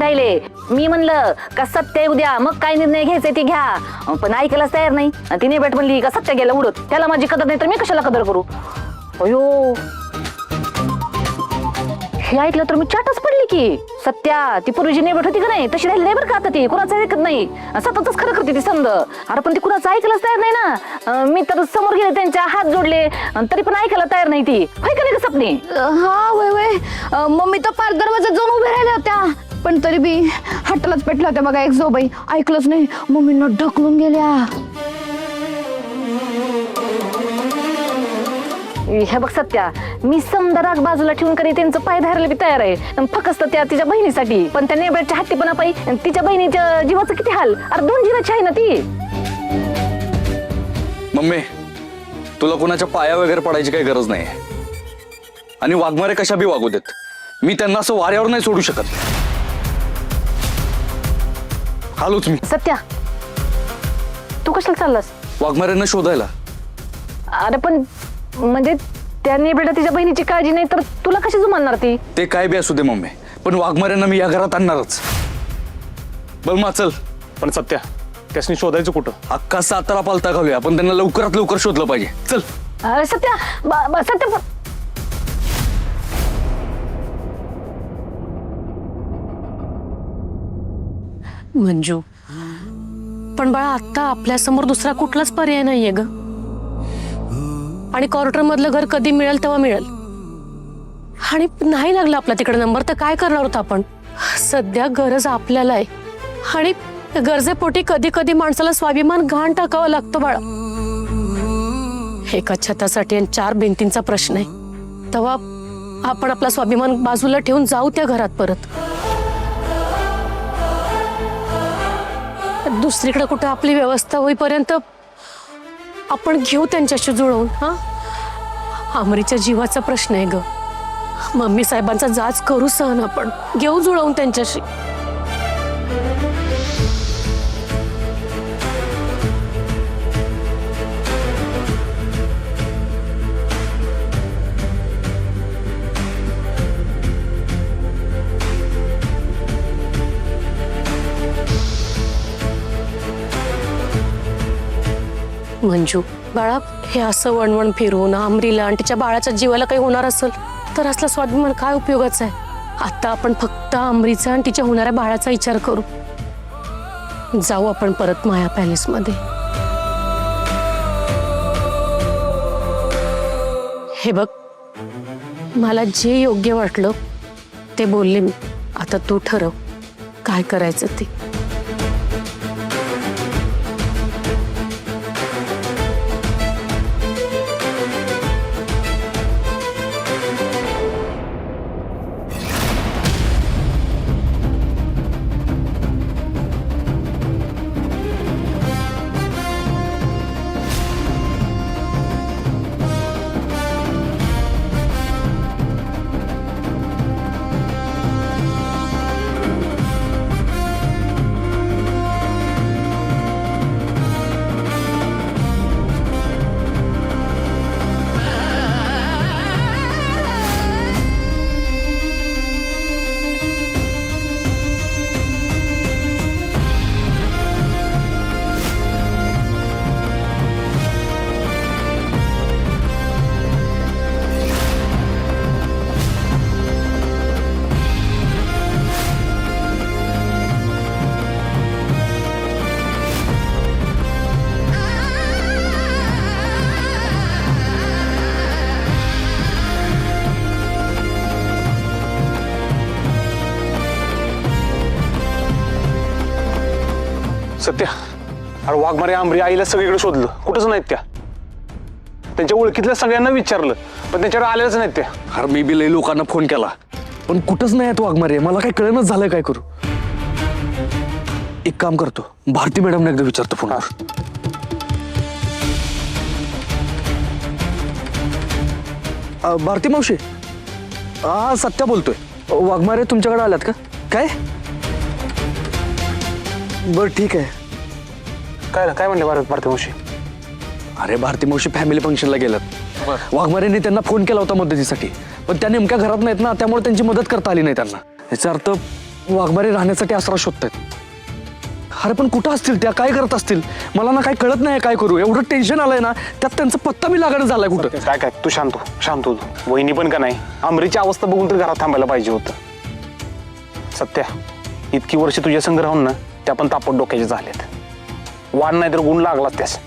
राहिले. मी म्हणलं का सत्य येऊ द्या, मग काय निर्णय घ्यायचा ते घ्या, पण ऐकायलाच तयार नाही. तिने भेट म्हणली का सत्य गेला उडत, त्याला माझी कदर नाही तर मी कशाला कदर करू. अयो, हे ऐकलं तर मी चाटच पडली की सत्या ती पूर्वीची नेबट होती का नाही तशी राहिली नाही बरं का. आता ती कुणाचं ऐकत नाही, सततच खरं करते ती समज. अरे पण ती कुणाचं ऐकायलाच तयार नाही ना. मी तर समोर गेले, त्यांच्या हात जोडले, तरी पण ऐकायला तयार नाही ती. होय का नाही का सपनी? हा वय वय, मम्मी तर पार दरवाजात जाऊन उभे राहिल्या होत्या, पण तरी बी हट्टालाच पेटल्या होत्या बघा. एक जोबाई ऐकलंच नाही, मम्मींना ढकलून गेल्या. हे बघ सत्या, मी समजा राग बाजूला ठेवून कधी त्यांचं पाय धरायला बी तयार आहे, फक्त त्या तिच्या बहिणीसाठी. पण त्या नेबरच्या हत्तीपणा पायी तिच्या बहिणीच्या जीवाचं किती हाल. अरे 2 जीवाची आहे ना ती. मम्मी, तुला कोणाच्या पाया वगैरे पडायची काही गरज नाही. आणि वाघमारे कशा बी वागू देत, मी त्यांना असं वाऱ्यावर नाही सोडू शकत. हालूच मी. सत्या, तू कशाला चाललास? वाघमाऱ्यांना शोधायला. अरे पण म्हणजे त्या नेबरला तिच्या बहिणीची काळजी नाही तर तुला कशी जुमानणार ती? ते काय बी असू दे मम्मी, पण वाघमाऱ्यांना मी या घरात आणणारच. बलमा चल. पण सत्या, त्यासनी शोधायचं कुठं? अख्खा सातारा पालता घालूया, पण त्यांना लवकरात लवकर शोधलं पाहिजे. चल. अरे सत्या, सत्या मंजू, पण बाळा आता आपल्या समोर दुसरा कुठलाच पर्याय नाहीये ग. आणि क्वार्टर मधलं घर कधी मिळेल तेव्हा मिळेल, आणि नाही लागला आपला तिकडे नंबर तर काय करणार होता आपण. सध्या गरज आपल्याला आहे, आणि गरजेपोटी कधी कधी माणसाला स्वाभिमान घाण टाकावा लागतो बाळा. एका छतासाठी आणि 4 भिंतींचा प्रश्न आहे, तेव्हा आपण आपला स्वाभिमान बाजूला ठेवून जाऊ त्या घरात परत. दुसरीकडे कुठे आपली व्यवस्था होईपर्यंत आपण घेऊ त्यांच्याशी जुळवून. हा, आमरीच्या जीवाचा प्रश्न आहे ग. मम्मी साहेबांचा जाच करू सहन, आपण घेऊ जुळवून त्यांच्याशी. मंजू बाळा, हे असं वणवण फिरून आमरीला आणि तिच्या बाळाच्या जीवाला काही होणार असेल तर असला स्वाभिमान काय उपयोगाचा आहे. आता आपण फक्त आमरीचा आणि तिच्या होणाऱ्या बाळाचा विचार करू. जाऊ आपण परत माया पॅलेस मध्ये. हे बघ, मला जे योग्य वाटलं ते बोलले मी. आता तू ठरव काय करायचं ते. सत्या, अरे वाघमारे आमरी आईला सगळीकडे शोधलं, कुठंच नाहीत त्या. त्यांच्या ओळखीतल्या सगळ्यांना विचारलं, पण त्यांच्यावर आलेच नाहीत त्या. अरे मी बी लई लोकांना फोन केला, पण कुठंच नाही आहेत वाघमारे. मला काही कळेनच झालंय काय करू. एक काम करतो, भारती मॅडमने एकदा विचारतो फोनवर. भारती मावशी, हा सत्या बोलतोय. वाघमारे तुमच्याकडे आल्यात का? काय? बर ठीक आहे. काय म्हणले भारती मावशी? अरे भारती मावशी फॅमिली फंक्शनला गेल्यात. वाघमारेंनी त्यांना फोन केला होता मदतीसाठी, पण त्या नेमक्या घरात नाहीत ना, त्यामुळे त्यांची मदत करता आली नाही त्यांना. याचा अर्थ वाघमारे राहण्यासाठी आसरा शोधतायत. अरे पण कुठं असतील त्या, काय करत असतील, मला ना काय कळत नाही काय करू. एवढं टेन्शन आलंय ना, त्यात त्यांचा पत्ता मी लागणं झालाय कुठं. काय काय तू शांत हो तू. वहिनी पण का नाही, आमरीची अवस्था बघून तर घरात थांबायला पाहिजे होतं. सत्या, इतकी वर्ष तुझ्या संग राहून ना त्या पण तापट डोक्याचे झालेत. वाढ नाही तर गुण लागलाच त्यास.